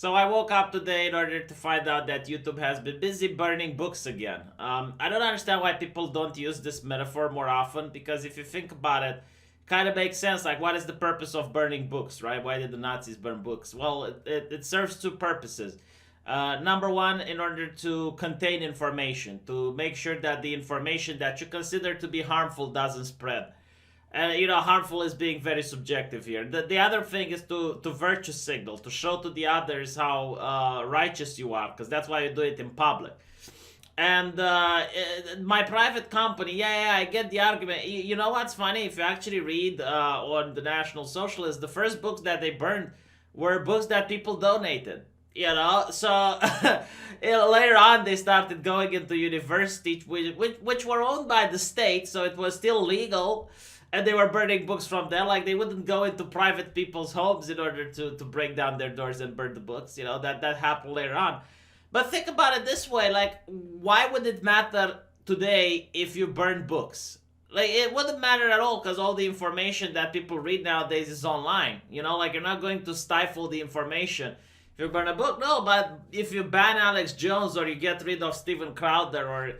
So I woke up today in order to find out that YouTube has been busy burning books again. I don't understand why people don't use this metaphor more often, because if you think about it, kind of makes sense. Like, what is the purpose of burning books, right? Why did the Nazis burn books? Well, it serves two purposes. Number one, in order to contain information, to make sure that the information that you consider to be harmful doesn't spread. Harmful is being very subjective here. The other thing is to virtue signal, to show to the others how righteous you are, because that's why you do it in public. And my private company, yeah, I get the argument. You know what's funny? If you actually read on the National Socialists, the first books that they burned were books that people donated. So later on they started going into universities which were owned by the state, so it was still legal, and they were burning books from there. Like, they wouldn't go into private people's homes in order to break down their doors and burn the books. That happened later on. But think about it this way, like, why would it matter today if you burn books? Like, it wouldn't matter at all, because all the information that people read nowadays is online. Like, you're not going to stifle the information if you burn a book. No, but if you ban Alex Jones, or you get rid of Steven Crowder, or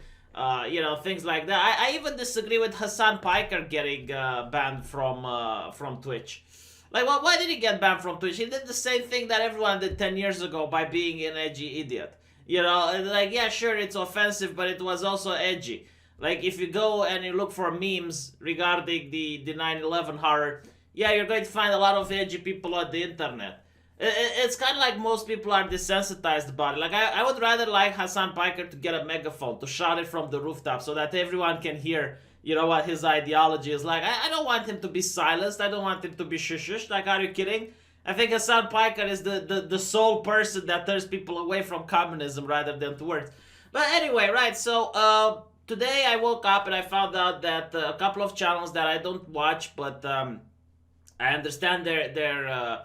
things like that. I even disagree with Hassan Piker getting banned from Twitch. Like, why did he get banned from Twitch? He did the same thing that everyone did 10 years ago by being an edgy idiot. Like, yeah, sure, it's offensive, but it was also edgy. Like, if you go and you look for memes regarding the 9/11 horror, yeah, you're going to find a lot of edgy people on the internet. It's kind of like most people are desensitized about it. Like, I would rather like Hassan Piker to get a megaphone, to shout it from the rooftop so that everyone can hear, what his ideology is like. I don't want him to be silenced. I don't want him to be shushed. Like, are you kidding? I think Hassan Piker is the sole person that turns people away from communism rather than towards. But anyway, right, so today I woke up and I found out that a couple of channels that I don't watch, but I understand they're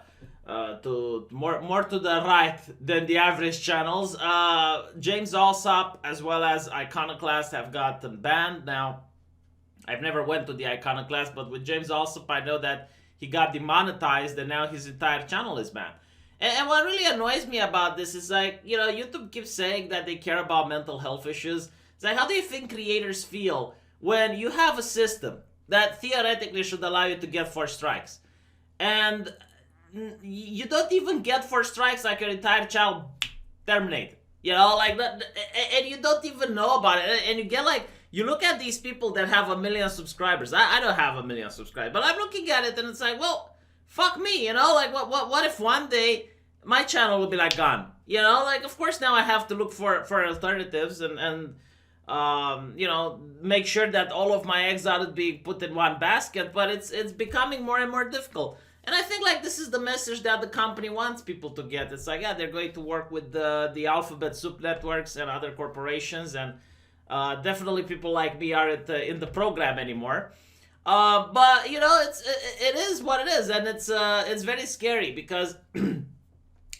to more to the right than the average channels. James Allsop as well as Iconoclast have gotten banned. Now, I've never went to the Iconoclast, but with James Allsop, I know that he got demonetized and now his entire channel is banned. And what really annoys me about this is, like, YouTube keeps saying that they care about mental health issues. It's like, how do you think creators feel when you have a system that theoretically should allow you to get 4 strikes, and you don't even get 4 strikes, like your entire channel terminated, like that, and you don't even know about it, and you get, like, you look at these people that have 1 million subscribers. I don't have 1 million subscribers, but I'm looking at it and it's like, well, fuck me, like, what if one day my channel will be, like, gone? Like, of course now I have to look for alternatives and make sure that all of my eggs aren't being put in one basket, but it's becoming more and more difficult. And I think, like, this is the message that the company wants people to get. It's like, yeah, they're going to work with the Alphabet Soup networks and other corporations, and definitely people like me aren't in the program anymore. But it is what it is, and it's very scary, because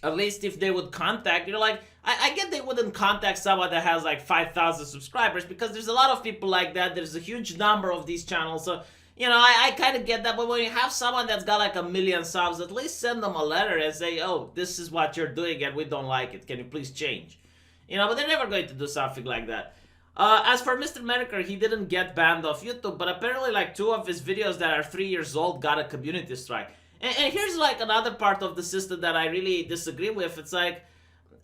at least if they would contact, like, I get they wouldn't contact someone that has like 5,000 subscribers, because there's a lot of people like that. There's a huge number of these channels, so I kind of get that. But when you have someone that's got like 1 million subs, at least send them a letter and say, oh, this is what you're doing and we don't like it. Can you please change? But they're never going to do something like that. As for Mr. Medicare, he didn't get banned off YouTube, but apparently like 2 of his videos that are 3 years old got a community strike. And here's like another part of the system that I really disagree with. It's like,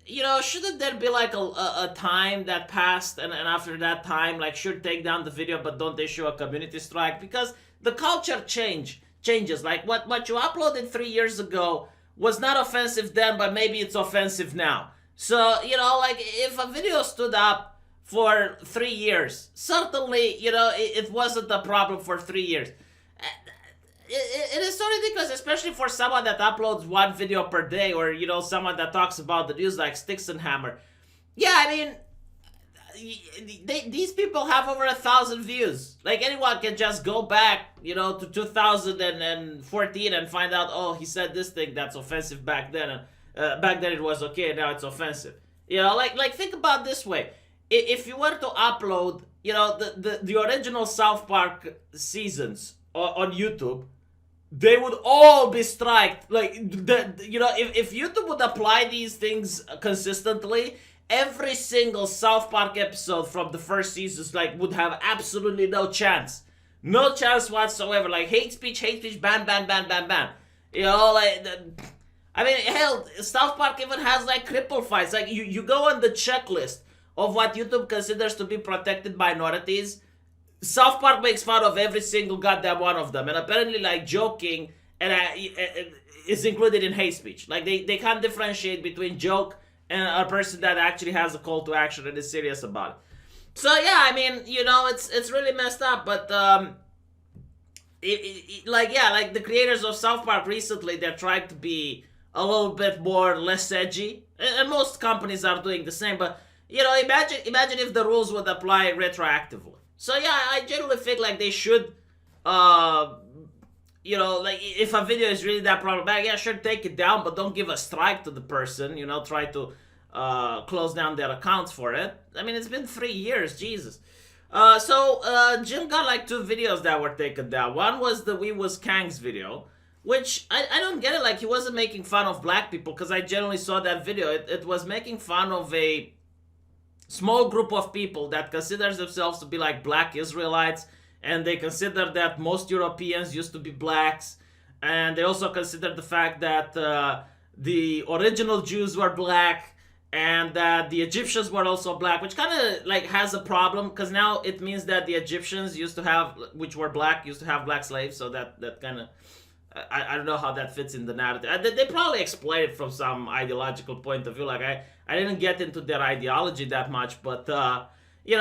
shouldn't there be like a time that passed, and after that time, like, sure, take down the video, but don't issue a community strike? Because the culture changes. Like, what you uploaded 3 years ago was not offensive then, but maybe it's offensive now. So, like, if a video stood up for 3 years, certainly, it wasn't a problem for 3 years. It is so ridiculous, especially for someone that uploads 1 video per day, or, someone that talks about the news like Sticks and Hammer. Yeah, I mean, these people have over 1,000 views. Like, anyone can just go back, to 2014 and find out, oh, he said this thing that's offensive back then, and back then it was okay, now it's offensive. Like think about it this way. If you were to upload, the original South Park seasons on YouTube, they would all be striked. Like if YouTube would apply these things consistently, every single South Park episode from the first season like would have absolutely no chance whatsoever. Like hate speech, ban, ban, ban, ban, ban. Like I mean, hell, South Park even has like cripple fights. Like you go on the checklist of what YouTube considers to be protected minorities. South Park makes fun of every single goddamn one of them, and apparently, like joking and is included in hate speech. Like they can't differentiate between joke and a person that actually has a call to action and is serious about it. So yeah, I mean, it's really messed up. But like the creators of South Park recently, they're trying to be a little bit more less edgy, and most companies are doing the same. But imagine if the rules would apply retroactively. So yeah, I generally think like they should, like if a video is really that problematic, yeah, sure, take it down, but don't give a strike to the person. Try to close down their accounts for it. I mean, it's been 3 years, Jesus. So Jim got like 2 videos that were taken down. One was the We Was Kangs video, which I don't get it. Like he wasn't making fun of black people, because I generally saw that video. It was making fun of a small group of people that considers themselves to be like black Israelites, and they consider that most Europeans used to be blacks, and they also consider the fact that the original Jews were black, and that the Egyptians were also black, which kind of like has a problem, because now it means that the Egyptians which were black, used to have black slaves. So that kind of, I don't know how that fits in the narrative. They probably explain it from some ideological point of view. Like I didn't get into their ideology that much, but you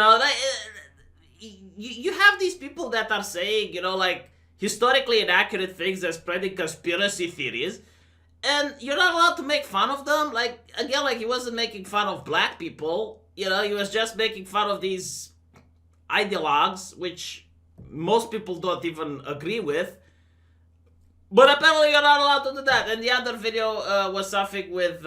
have these people that are saying like historically inaccurate things and spreading conspiracy theories, and you're not allowed to make fun of them. Like again, like he wasn't making fun of black people. He was just making fun of these ideologues, which most people don't even agree with. But apparently you're not allowed to do that. And the other video was something with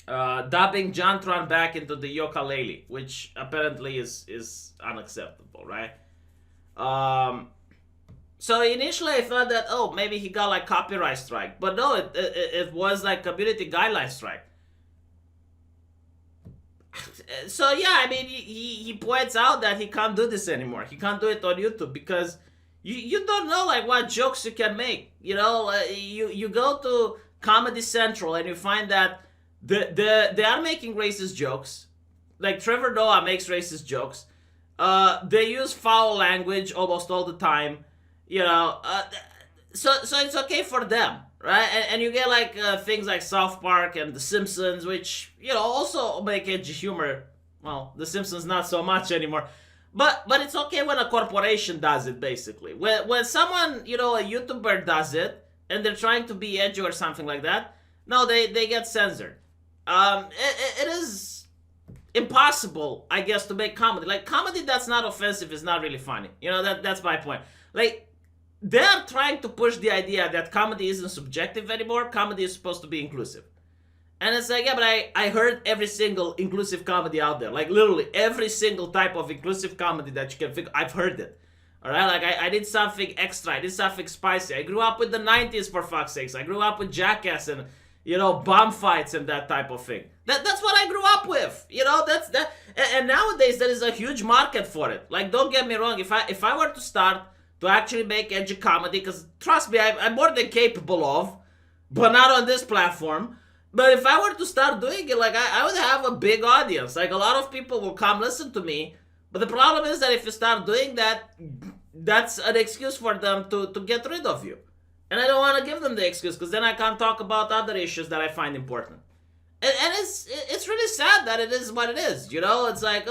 dubbing Jantron back into the ukulele, which apparently is unacceptable, right? So initially I thought that, maybe he got like copyright strike. But no, it was like community guideline strike. So yeah, I mean, he points out that he can't do this anymore. He can't do it on YouTube because you don't know like what jokes you can make. You go to Comedy Central and you find that they are making racist jokes. Like Trevor Noah makes racist jokes. They use foul language almost all the time. So it's okay for them, right? And you get like things like South Park and The Simpsons, which also make edgy humor. Well, The Simpsons not so much anymore. But it's okay when a corporation does it, basically. When someone, a YouTuber does it, and they're trying to be edgy or something like that, no, they get censored. It is impossible, I guess, to make comedy. Like, comedy that's not offensive is not really funny. That's my point. Like, they're trying to push the idea that comedy isn't subjective anymore. Comedy is supposed to be inclusive. And it's like, yeah, but I heard every single inclusive comedy out there. Like, literally, every single type of inclusive comedy that you can think, I've heard it. Alright? Like, I did something extra. I did something spicy. I grew up with the 90s, for fuck's sakes. I grew up with Jackass and, bomb fights and that type of thing. That's what I grew up with. That's that. And nowadays, there is a huge market for it. Like, don't get me wrong. If I were to start to actually make edgy comedy, because, trust me, I'm more than capable of, but not on this platform. But if I were to start doing it, like, I would have a big audience. Like, a lot of people will come listen to me. But the problem is that if you start doing that, that's an excuse for them to get rid of you. And I don't want to give them the excuse, because then I can't talk about other issues that I find important. And it's really sad that it is what it is, It's like,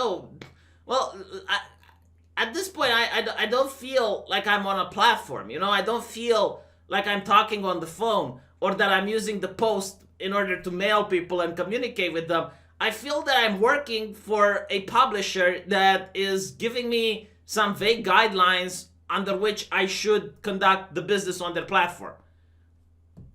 at this point, I don't feel like I'm on a platform, I don't feel like I'm talking on the phone, or that I'm using the post in order to mail people and communicate with them. I feel that I'm working for a publisher that is giving me some vague guidelines under which I should conduct the business on their platform.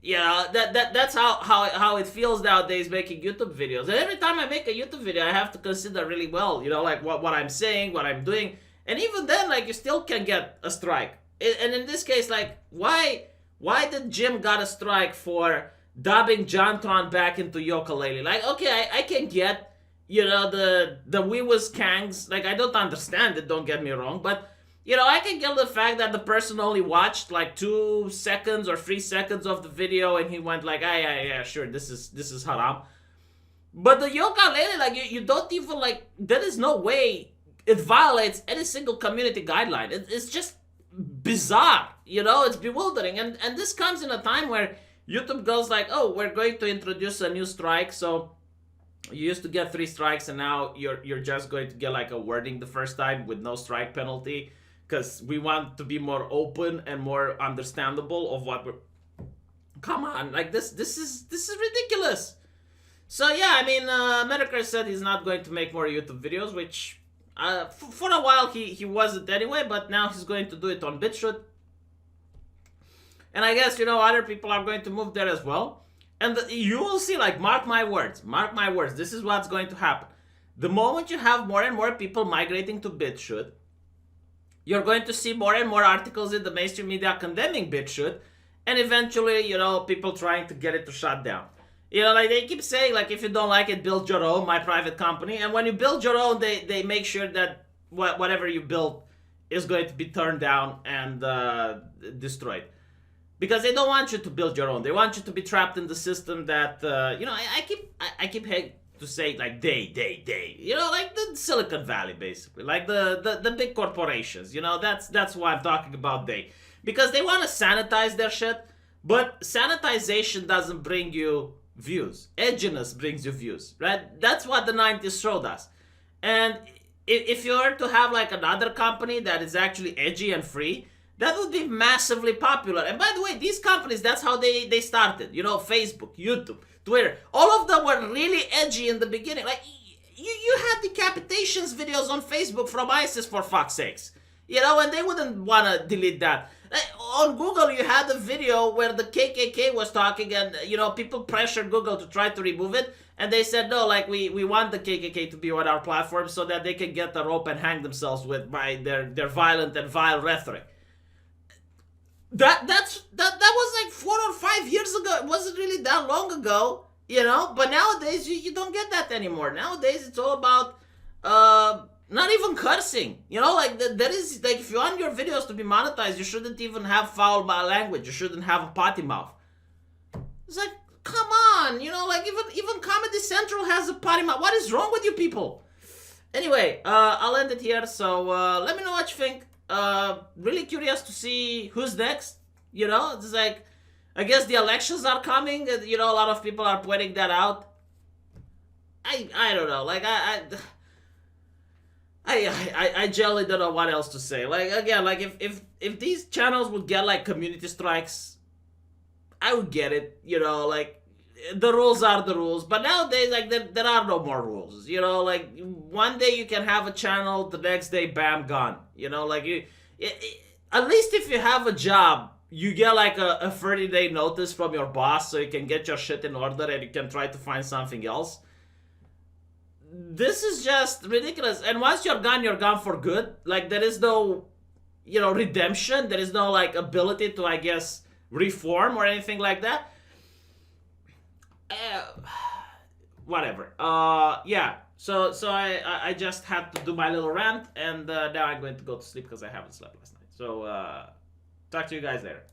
That's how it feels nowadays making YouTube videos. And every time I make a YouTube video, I have to consider really well, like what I'm saying, what I'm doing. And even then, like, you still can get a strike. And in this case, like, why did Jim got a strike for dubbing Jontron back into Yooka-Laylee? Like, okay, I can get, the we was Kangs. Like, I don't understand it, don't get me wrong, but I can get the fact that the person only watched like 2 seconds or 3 seconds of the video and he went like, ah, yeah, sure, this is haram. But the Yooka-Laylee, like, you don't even, like, there is no way it violates any single community guideline. It's just bizarre, it's bewildering. And this comes in a time where YouTube goes like, oh, we're going to introduce a new strike, so you used to get 3 strikes and now you're just going to get like a warning the first time with no strike penalty, because we want to be more open and more understandable of what we're... Come on, like, this is ridiculous. So yeah, I mean, Metacritic said he's not going to make more YouTube videos, which for a while he wasn't anyway, but now he's going to do it on BitChute. And I guess, other people are going to move there as well. And you will see, like, mark my words, this is what's going to happen. The moment you have more and more people migrating to BitChute, you're going to see more and more articles in the mainstream media condemning BitChute, and eventually, people trying to get it to shut down. Like, they keep saying, like, if you don't like it, build your own, my private company. And when you build your own, they make sure that whatever you build is going to be turned down and destroyed. Because they don't want you to build your own. They want you to be trapped in the system that, I keep hating to say, like, they. Like the Silicon Valley, basically. Like the big corporations, that's why I'm talking about they. Because they want to sanitize their shit, but sanitization doesn't bring you views. Edginess brings you views, right? That's what the 90s showed us. And if you were to have like another company that is actually edgy and free, that would be massively popular. And by the way, these companies, that's how they started. Facebook, YouTube, Twitter, all of them were really edgy in the beginning. Like, you had decapitations videos on Facebook from ISIS, for fuck's sakes. And they wouldn't want to delete that. On Google, you had a video where the KKK was talking and, people pressured Google to try to remove it. And they said, no, like, we want the KKK to be on our platform so that they can get the rope and hang themselves by their violent and vile rhetoric. That was like 4 or 5 years ago. It wasn't really that long ago, But nowadays, you don't get that anymore. Nowadays, it's all about... not even cursing, like there is, like, if you want your videos to be monetized, you shouldn't even have foul language. You shouldn't have a potty mouth. It's like, come on, like even Comedy Central has a potty mouth. What is wrong with you people? Anyway, I'll end it here. So let me know what you think. Really curious to see who's next. It's like, I guess the elections are coming. A lot of people are pointing that out. I don't know. Like I generally don't know what else to say. Like, again, like, if these channels would get, like, community strikes, I would get it, like, the rules are the rules. But nowadays, like, there are no more rules, like, one day you can have a channel, the next day, bam, gone, like, at least if you have a job, you get, like, a 30-day notice from your boss so you can get your shit in order and you can try to find something else. This is just ridiculous. And once you're gone for good. Like, there is no, redemption. There is no, like, ability to, I guess, reform or anything like that. Whatever. Yeah. So I just had to do my little rant, and now I'm going to go to sleep because I haven't slept last night. So talk to you guys later.